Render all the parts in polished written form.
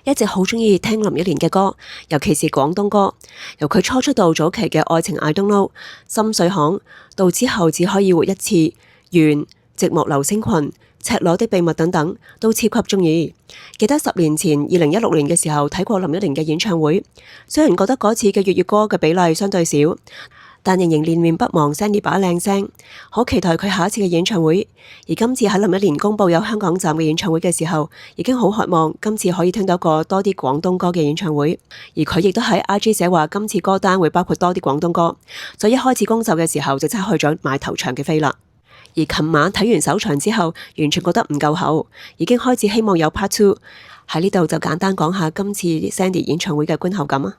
一直好鍾意聽林憶蓮嘅歌，尤其是廣東歌。由佢初出道早期嘅《愛情 I Don't Know》、心碎巷，到之後只可以活一次、緣、寂寞流星群、赤裸的秘密等等，都超級鍾意。記得10年前2016年嘅時候睇過林憶蓮嘅演唱會，雖然覺得嗰次嘅粵語歌嘅比例相對少，但仍然念念不忘 Sandy 把靚聲，好期待佢下一次嘅演唱會。而今次喺林憶蓮公佈有香港站嘅演唱會嘅時候，已經好渴望今次可以聽到個多啲廣東歌嘅演唱會。而佢亦都喺 IG 寫話今次歌單會包括多啲廣東歌，所以一開始公售嘅時候就即刻去咗買頭場嘅飛啦。而琴晚睇完首場之後，完全覺得唔夠厚，已經開始希望有 Part 2。喺呢度就簡單講下今次 Sandy 演唱會嘅觀後感啊。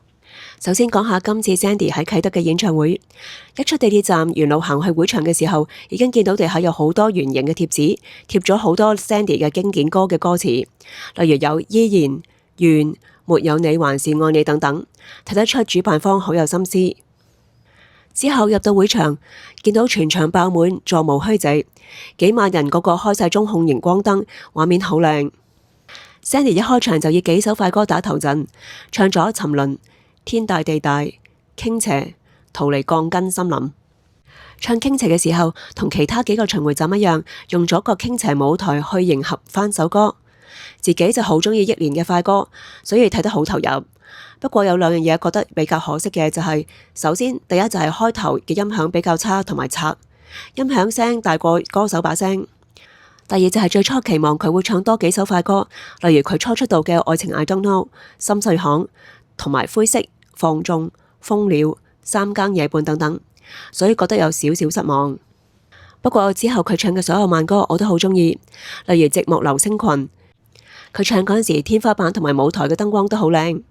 首先講下今次 Sandy 喺啟德嘅演唱會，一出地鐵站沿路行去會場嘅時候，已經見到地下有好多圓形嘅貼紙，貼咗好多 Sandy 嘅經典歌嘅歌詞，例如有依然、願、沒有你還是愛你等等，睇得出主辦方好有心思。之後入到會場，見到全場爆滿，座無虛席，幾萬人個個開晒中控熒光燈，畫面好靚。Sandy 一開場就以幾首快歌打頭陣，唱咗《沉淪》、天大地大、傾斜、逃離鋼筋森林。唱傾斜嘅時候，同其他幾個巡迴站一樣，用咗個傾斜舞台去迎合翻首歌。自己就好鍾意憶蓮嘅快歌，所以睇得好投入。不過有兩樣嘢覺得比較可惜嘅就係，首先第一就係開頭嘅音響比較差同埋拆，音響聲大過歌手把聲。第二就係最初期望佢會唱多幾首快歌，例如佢初出道嘅《愛情 I Don't Know》、心碎巷同埋灰色、放縱、瘋了、三更夜半等等，所以覺得有少少失望。不過之後佢唱嘅所有慢歌我都好鍾意，例如《寂寞流星群》，佢唱嗰陣時天花板同埋舞台嘅燈光都好靚。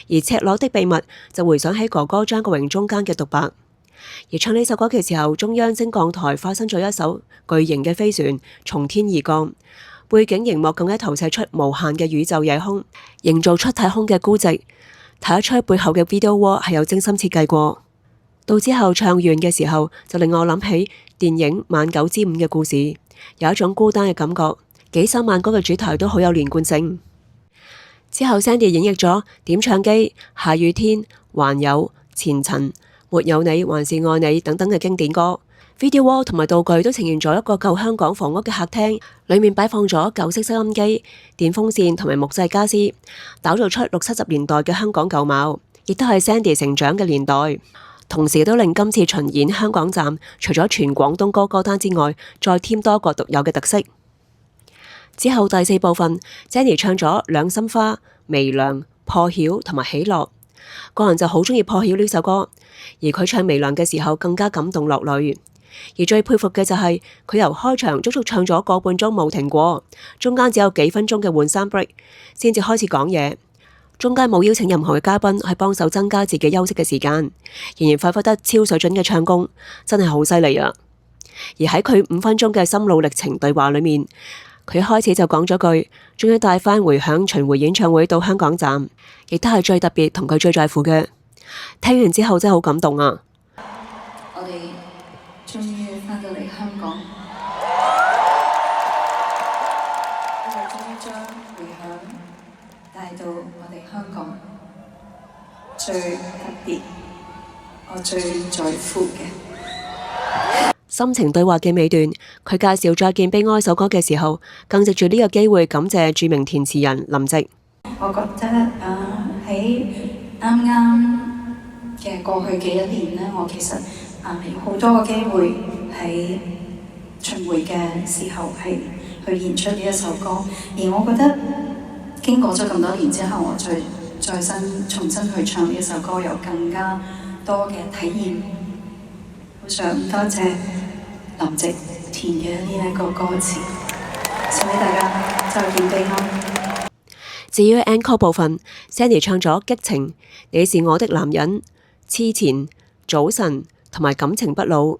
而赤裸的秘密就回想起哥哥張國榮中間嘅獨白。而唱呢首歌嘅時候，中央升降台發生咗一艘巨型嘅飛船從天而降，背景熒幕更加投射出無限嘅宇宙夜空，營造出太空嘅孤寂，睇得出背後嘅 video wall 係有精心設計過。到之後唱完嘅時候，就令我諗起電影《晚九之五》嘅故事，有一種孤單嘅感覺。幾首慢歌嘅主題都好有連貫性。之後 Sandy 演繹咗點唱機、下雨天、還有前塵、沒有你還是愛你等等嘅經典歌。video wall 同埋道具都呈現咗一個舊香港房屋嘅客廳，裡面擺放咗舊式收音機、電風扇同埋木製家私，打造出60、70年代嘅香港舊貌，亦都係 Sandy 成長嘅年代。同時都令今次巡演香港站除咗全廣東歌歌單之外，再添多個獨有嘅特色。之後第4部分 Sandy 唱咗兩心花、微涼、破曉同埋喜樂。個人就好鍾意破曉呢首歌，而佢唱微涼嘅時候更加感動落淚。而最佩服嘅就係佢由開場足足唱咗個半鐘冇停過，中間只有幾分鐘嘅換衫 break 先至開始講嘢，中間冇邀請任何嘅嘉賓去幫手增加自己休息嘅時間，仍然發揮得超水準嘅唱功，真係好犀利啊！而喺佢5分鐘嘅心路歷程對話裏面，佢一開始就講咗句，終於帶返回響巡迴演唱會到香港站，亦都係最特別同佢最在乎嘅。聽完之後真係好感動啊！我哋終於返到嚟香港，我哋終於將回響帶到我哋香港最特別、我最在乎嘅心情對話嘅尾段，佢介紹《再見悲哀》首歌嘅時候，更藉住呢個機會感謝著名填詞人林夕。我覺得喺啱啱嘅過去嘅1年呢，我其實有好多個機會喺巡迴嘅時候係去演出呢一首歌，而我覺得經過咗咁多年之後，我重新去唱呢一首歌，有更加多嘅體驗。好想多謝林夕填嘅呢一個歌詞，送俾大家再見悲哀。至於 encore 部分 ，Sandy 唱咗激情、你是我的男人、痴纏、早晨同埋感情不老，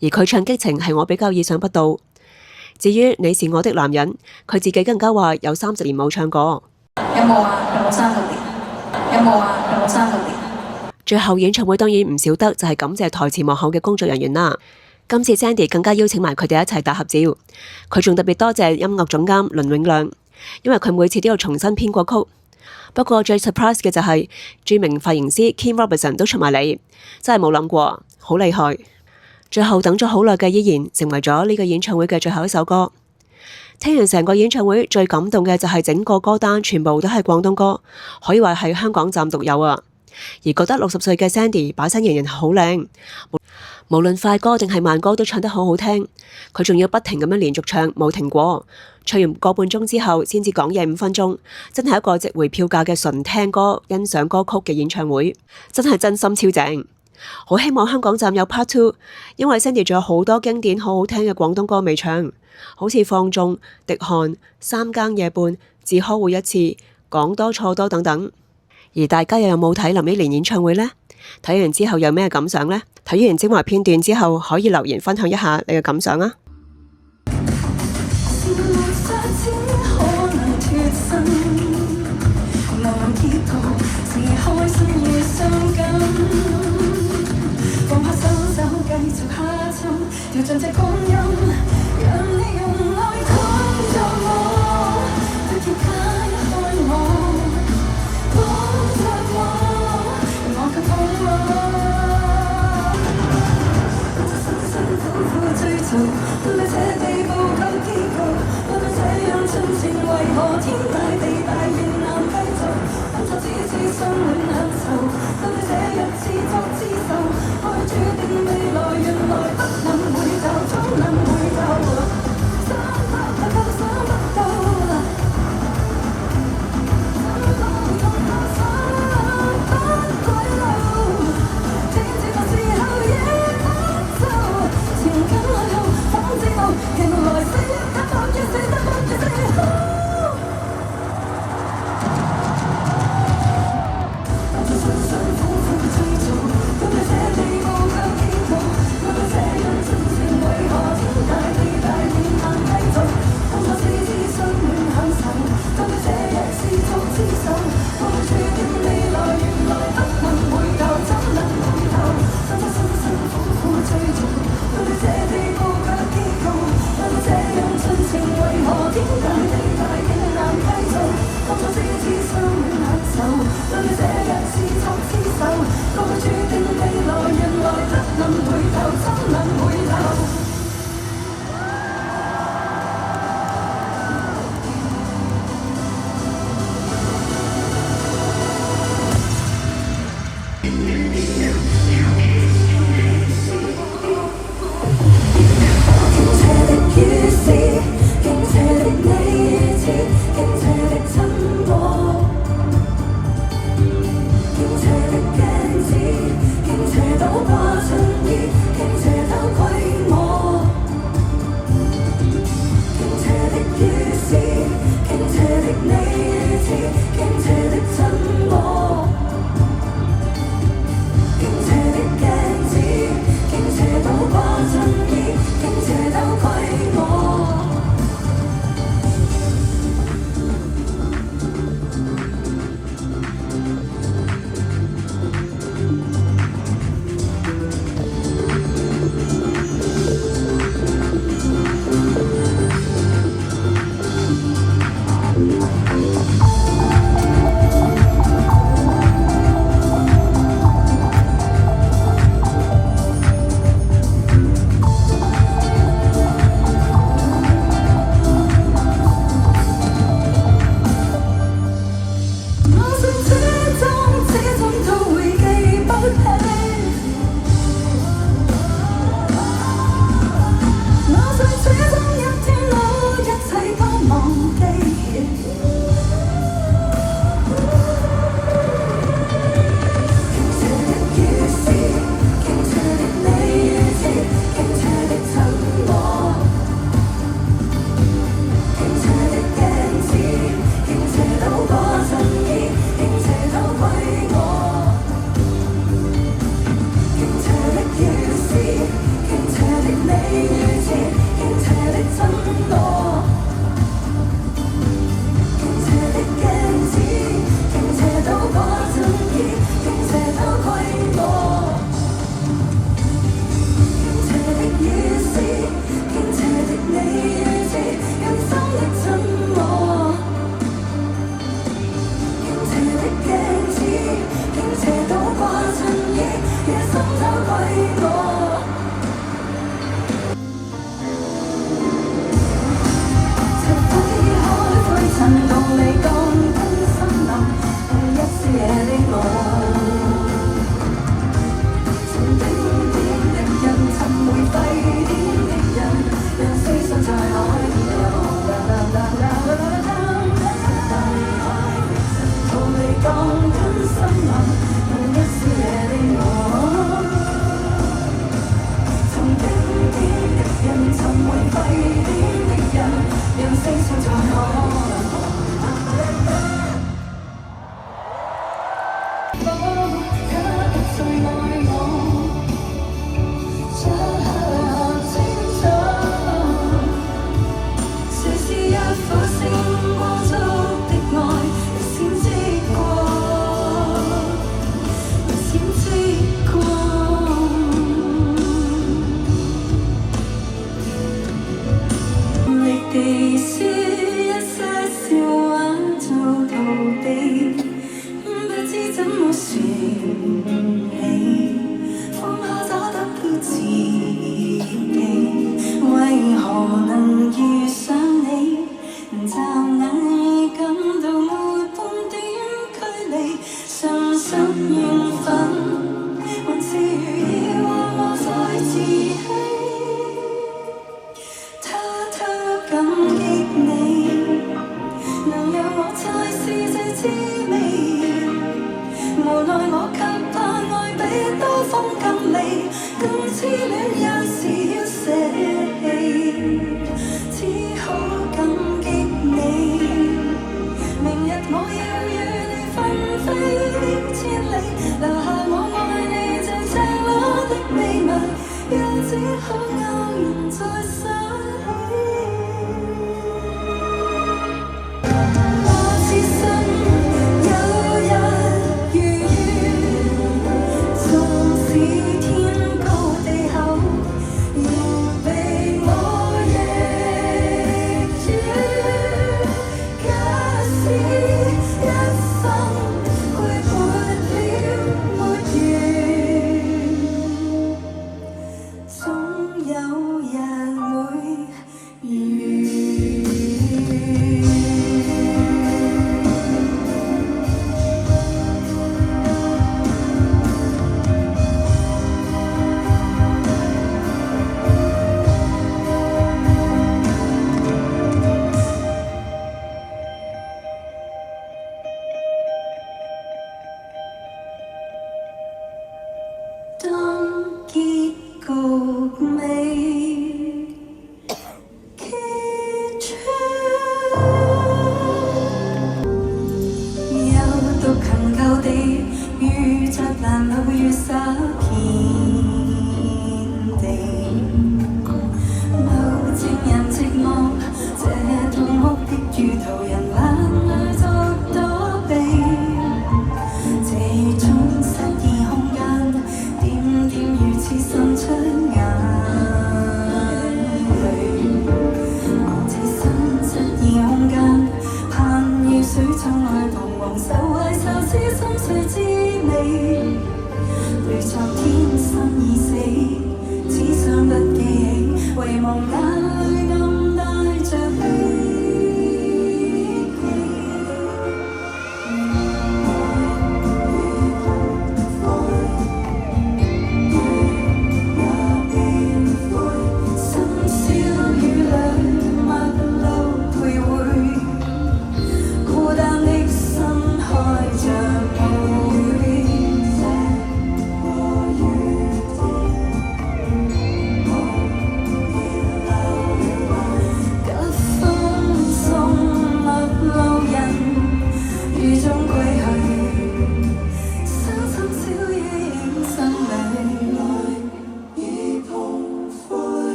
而佢唱激情係我比較意想不到。至於你是我的男人，佢自己更加話有30年冇唱過。有冇啊？有冇30年？有冇啊？有冇30年？最後演唱會當然唔少得就係感謝台前幕後嘅工作人員啦。今次 Sandy 更加邀請埋佢哋一齊打合照，佢仲特別多謝音樂總監倫永亮，因為佢每次都要重新編過曲，不過最 surprise 嘅就係著名髮型師 Kim Robertson 都出埋嚟，真係冇諗過，好厲害。最後等咗好耐嘅依然成為咗呢個演唱會嘅最後一首歌。聽完成個演唱會最感動嘅就係整個歌單全部都係廣東歌，可以話係香港站獨有啊。而覺得60歲嘅 Sandy 把聲仍然好靚，無論快歌定係慢歌都唱得好好聽。佢仲要不停咁樣連續唱，冇停過。唱完個半鐘之後先至講嘢5分鐘，真係一個值回票價嘅純聽歌欣賞歌曲嘅演唱會，真係真心超正。好希望香港站有 Part 2，因為 Sandy 仲有好多經典好好聽嘅廣東歌未唱，好似放縱、滴汗、三更夜半、只可活一次、講多錯多等等。而大家又有冇睇林憶蓮演唱會呢？睇完之後有咩感想呢？睇完精華片段之後可以留言分享一下你嘅感想啊！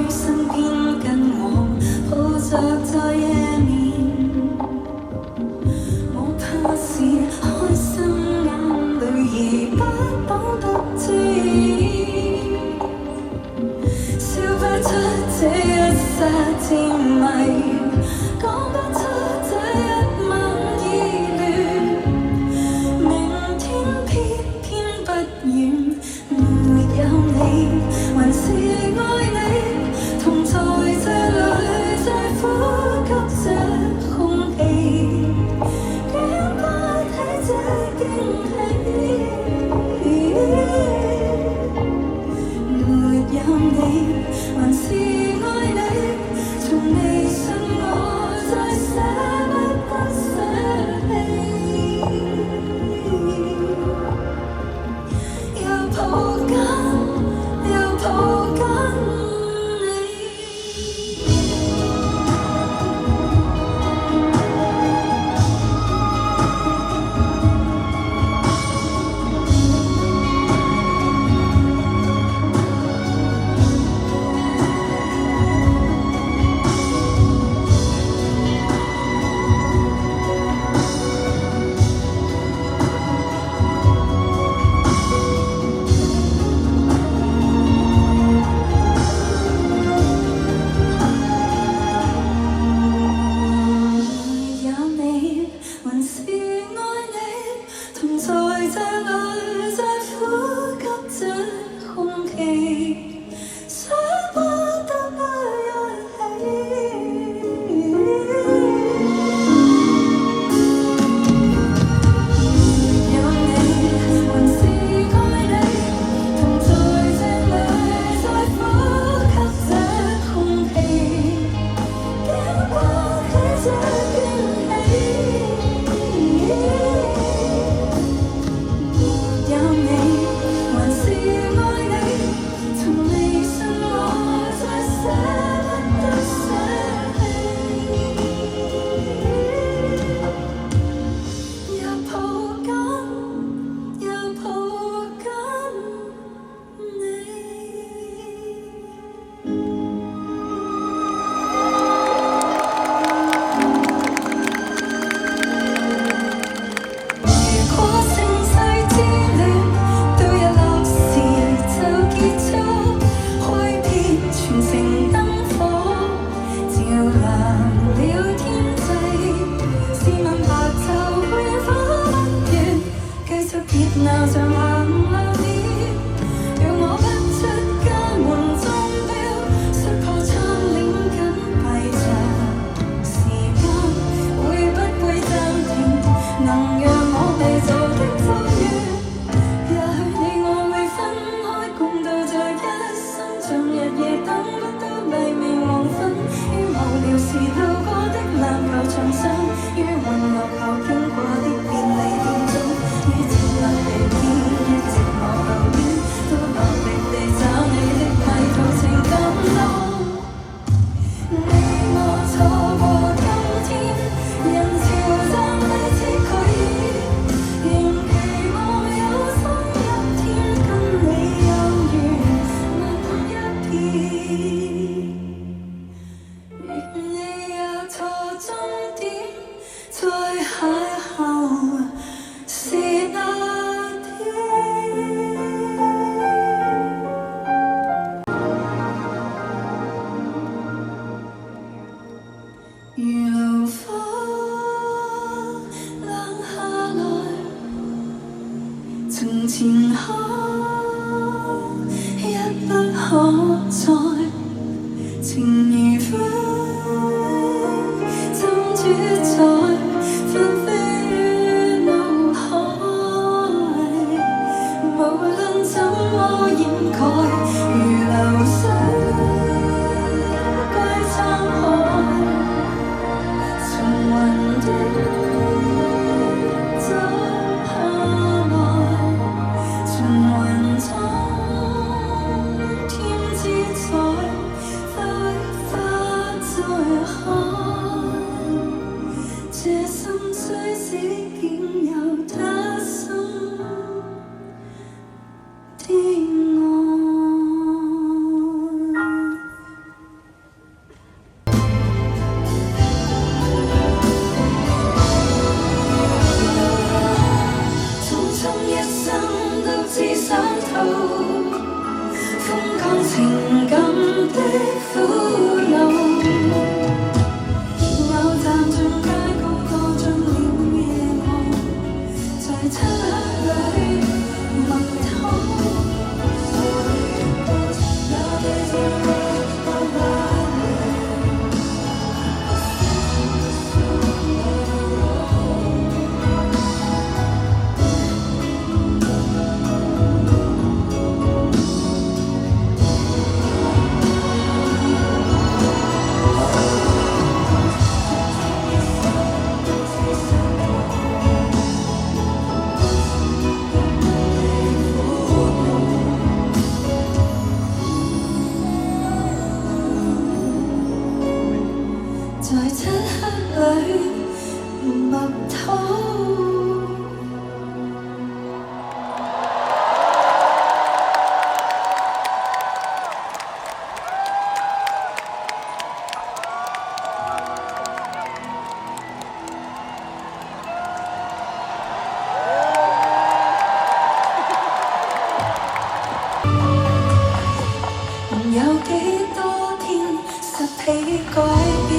身邊跟我抱着在夜眠，我怕是開心眼淚而不懂得知，笑不出這一剎甜蜜，講不出這一晚意亂，明天偏偏不遠，沒有你還是愛你，同在這裏在呼吸這空氣，竟不起這驚喜，沒有你還是愛你，從未信我再捨不得捨棄，又抱緊又抱緊你。沒有你還是愛你，同在這裏在呼吸這空氣，捨不得不一起。有你還是愛你，同在這裏在呼吸這空氣，經不起這驚喜，有你還是愛你，從未信我再捨不得捨棄，又抱緊又抱緊你。如果盛世之戀到日落時就結束，開遍全城燈火，照亮了天際，試問白晝會否不願繼續熱鬧像行路點，讓我不出家門鐘錶，摔破窗簾緊閉着，時間會不會暫停，能讓我哋做的遭遇，也許你我會分開，共度在一生，像日夜等不到黎明黃昏，於無聊時路過的籃球場上，於暈落後經過的便利店中，於靜默地見，於寂寞後邊，都落力地找你的迷途情感中。你我錯過今天，人潮站低此距離，仍期望有生一天跟你有緣吻一遍，願你也錯終點，再邂逅是那天。如流花冷下來，從前可一不可再，情如風浸主宰，紛飛於腦海，無論怎麼掩蓋，如流水歸滄海，從雲端走下來，從雲中添姿彩，花花再開，這心雖死竟有他心的愛。找到風降情感的苦惱。某站盡街高歌進了夜幕，在漆黑裏默禱。在漆黑裏默禱。有幾多天實被改變？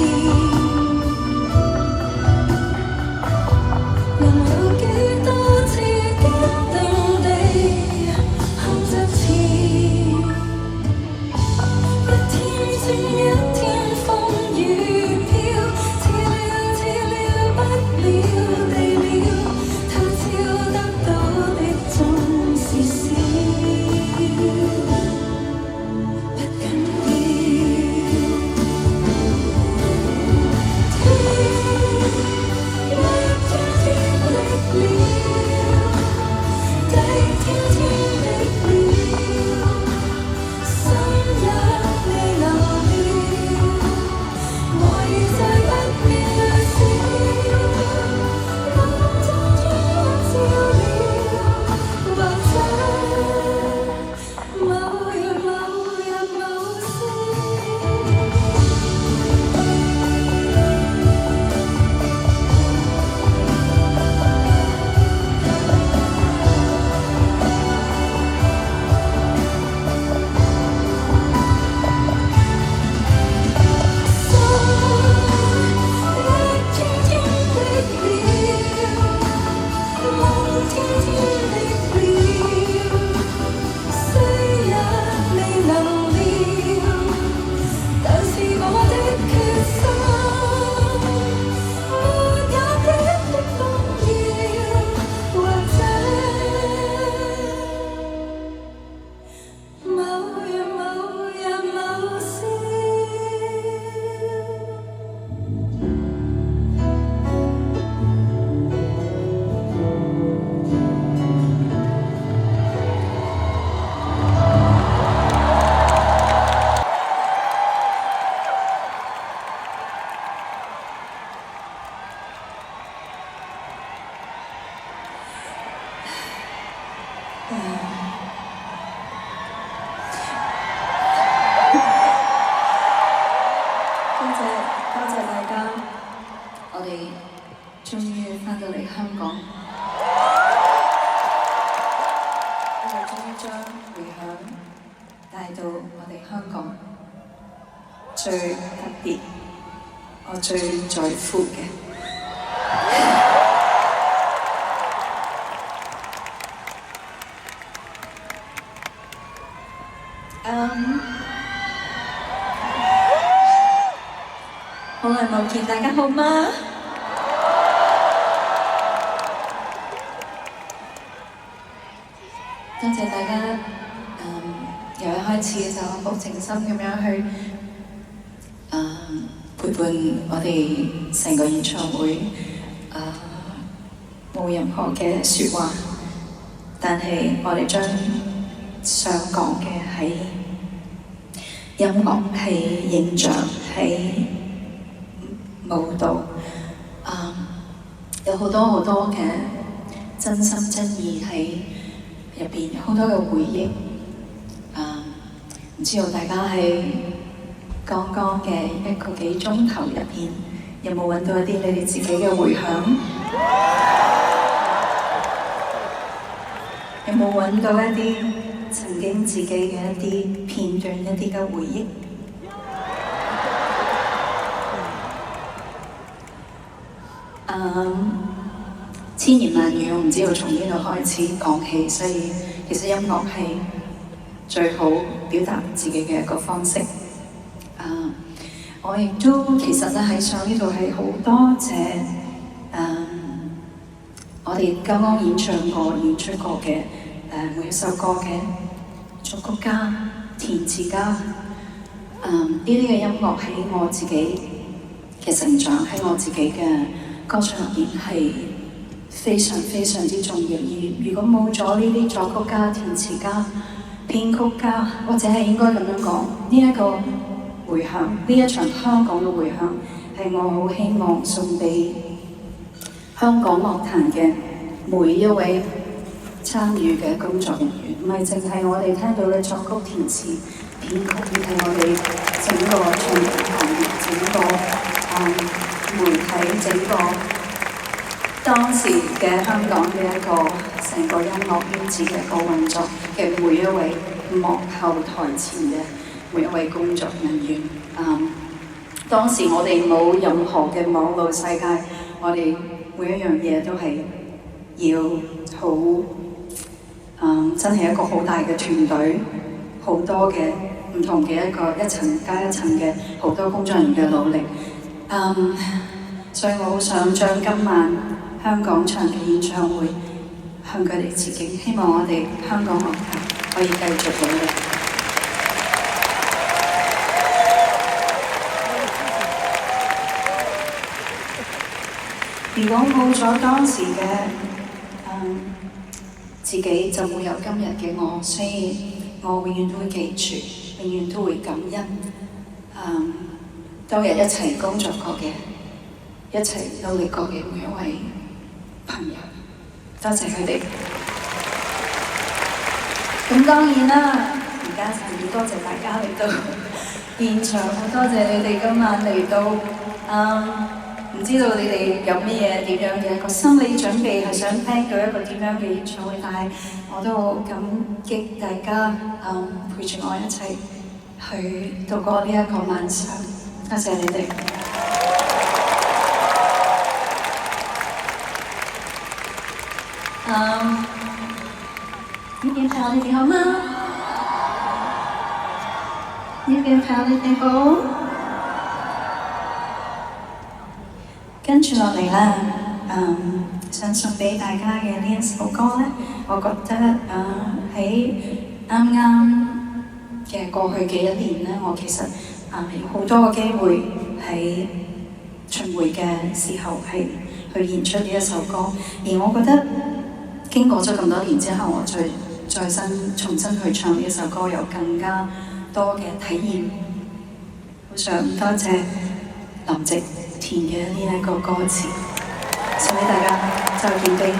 多謝大家，我哋終於返到嚟香港，我哋終於將迴響帶到我哋香港最特別，我最在乎嘅。好耐冇見，大家好嗎？多謝大家，由一開始就好靜心咁樣去陪伴我哋成個演唱會，冇任何嘅説話，但係我哋將想講嘅係音樂，係影像，係舞蹈，有好多好多嘅真心真意喺入邊，好多嘅回憶。唔知道大家喺剛剛嘅一個幾鐘頭入邊，有冇揾到一啲你哋自己嘅回響？有冇揾到一啲曾經自己嘅一啲片段、一啲嘅回憶？千言萬語，我唔知道從邊度開始講起，所以其實音樂係最好表達自己嘅一個方式。我亦都其實咧喺上呢度係好多謝我哋剛剛演唱過、演出過嘅每一首歌嘅作曲家、填詞家。呢啲嘅音樂喺我自己嘅成長，喺我自己嘅歌唱入邊係非常非常之重要。而如果冇咗呢啲作曲家、填詞家、編曲家，或者係應該咁樣講，呢一個迴響，呢一場香港嘅迴響，係我好希望送俾香港樂壇嘅每一位參與嘅工作人員，唔係淨係我哋聽到嘅作曲、填詞、編曲，而係我哋整個唱片行業、整個媒體、整個當時嘅香港嘅一個成個音樂圈子嘅一個運作嘅每一位幕後台前嘅每一位工作人員。當時我哋冇任何嘅網絡世界，我哋每一樣嘢都係要好真係一個好大嘅團隊，好多嘅唔同嘅一層加一層嘅好多工作人員嘅努力。所以我好想將今晚香港場嘅演唱會向佢哋致敬，希望我哋香港樂壇可以繼續努力。如果冇咗當時嘅自己，就會有今日嘅我，所以我永遠都會記住，永遠都會感恩。當日一齊工作過嘅，一齊努力過嘅每一位朋友，多謝佢哋。咁當然啦，而家就要多謝大家嚟到現場，好多謝你哋今晚嚟到。唔知道你哋有咩嘢點樣嘅一個心理準備，係想聽到一個點樣嘅演唱會，但係我都好感激大家陪住我一齊去度過呢一個晚上，多謝你哋。呢邊朋友你哋好嗎？呢邊朋友你哋好？跟住落嚟啦，想送俾大家嘅呢一首歌咧，我覺得喺啱啱嘅過去嘅一年咧，我其實有好多個機會喺巡迴嘅時候係去演出呢一首歌，而我覺得經過咗咁多年之後，我再重新去唱呢一首歌，有更加多嘅體驗。好想多謝林夕填嘅呢一個歌詞，送俾大家，再見悲哀。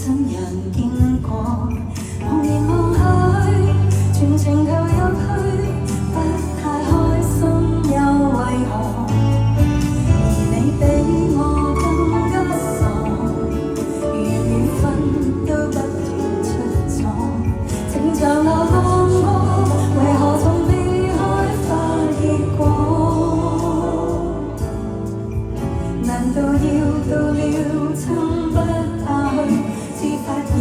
真人見過，望見望去，全情投入去，不太開心又為何？而你比我更加傻，緣與分都不斷出錯，情長流浪過，為何從未開花結果？難道要到了撐不下去，至發現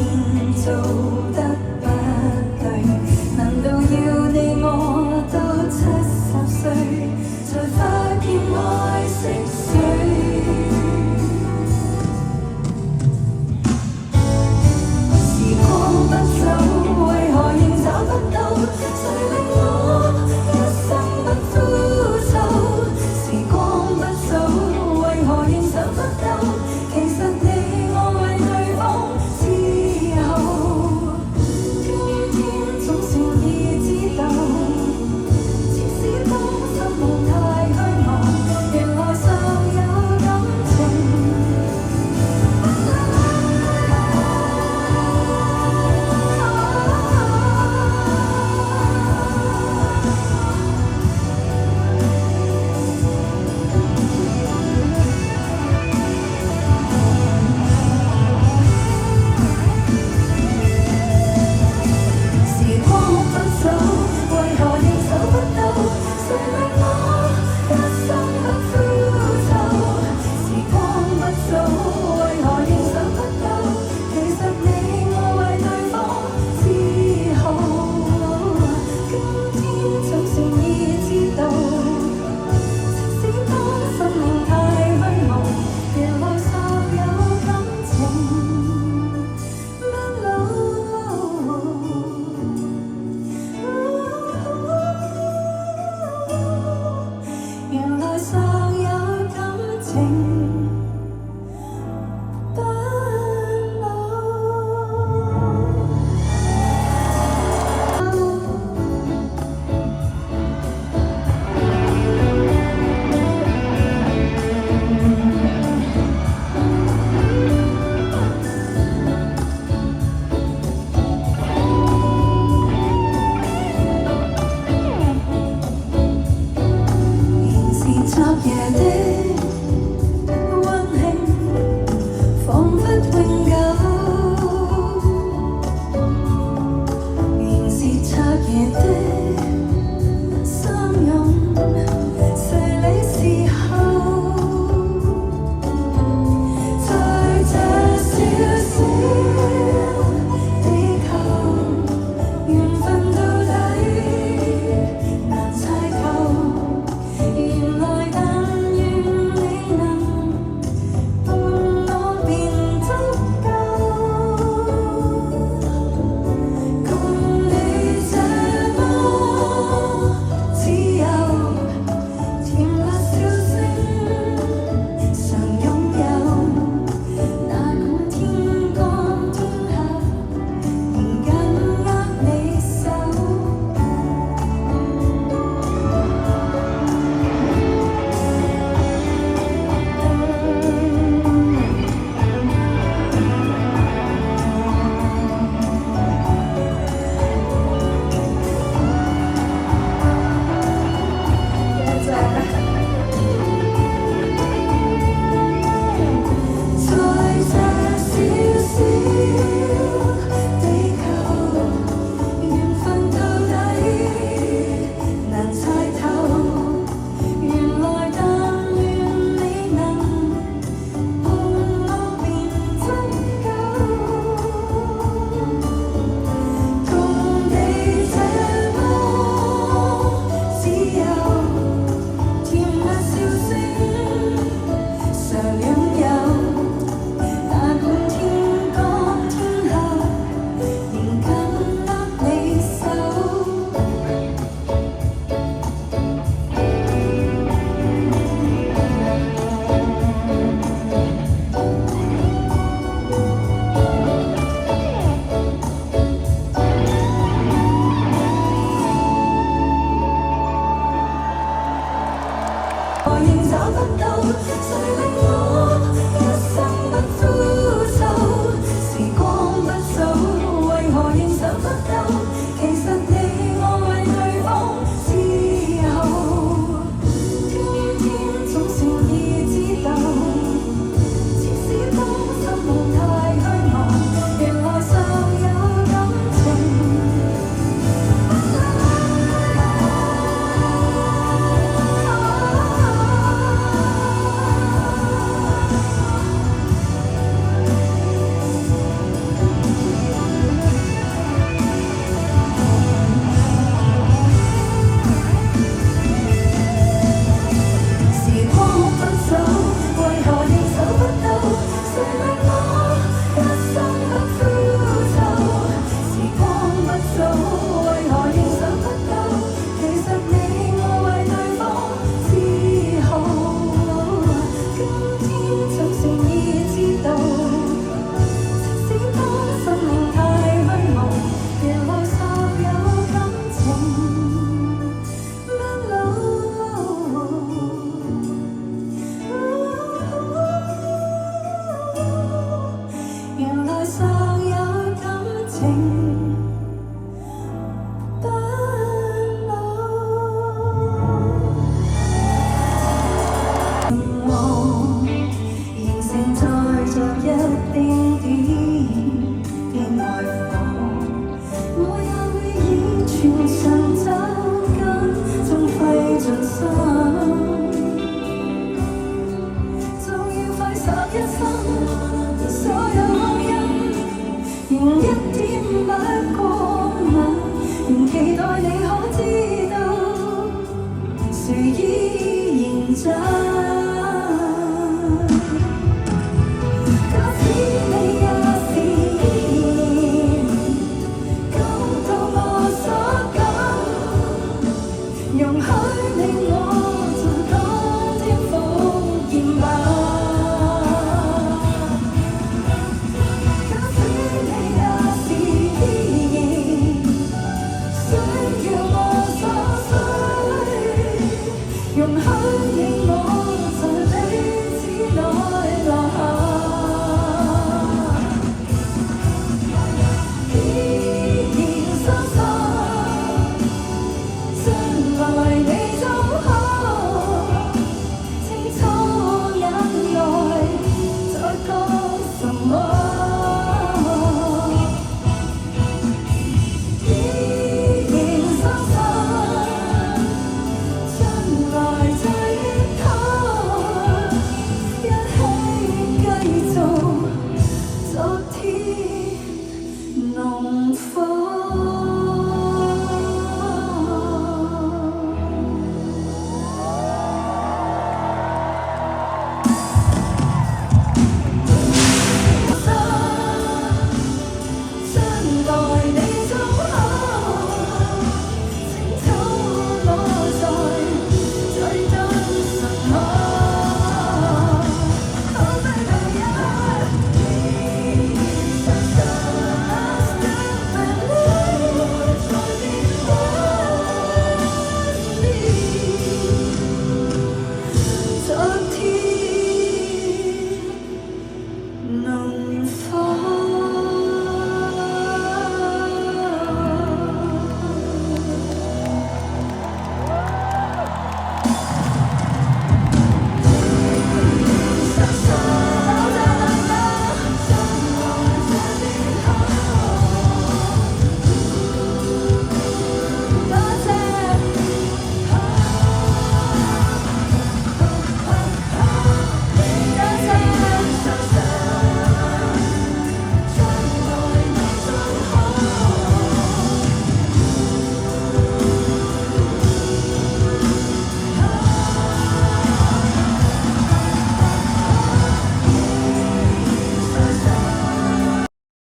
不老。我形成在昨日定點的愛火，我也會以全神抓緊，盡費盡心。一生所有光陰，仍一點不過問，仍期待你可知道，誰依然在。